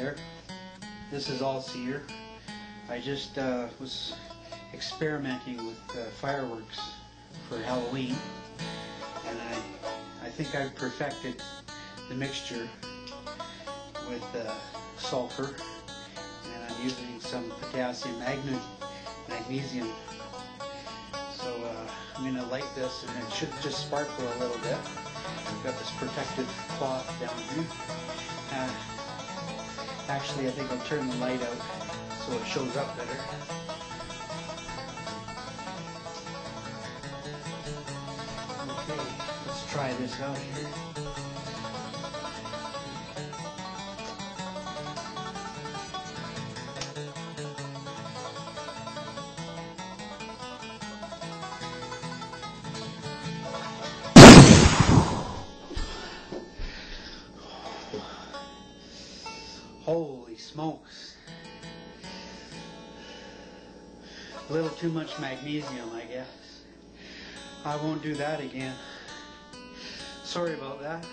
there. This is all cedar. I just was experimenting with fireworks for Halloween, and I think I've perfected the mixture with sulfur, and I'm using some potassium magnesium. So I'm going to light this, and it should just sparkle a little bit. I've got this protective cloth down here. Actually, I think I'll turn the light out so it shows up better. Okay, let's try this out here. Holy smokes. A little too much magnesium, I guess. I won't do that again. Sorry about that.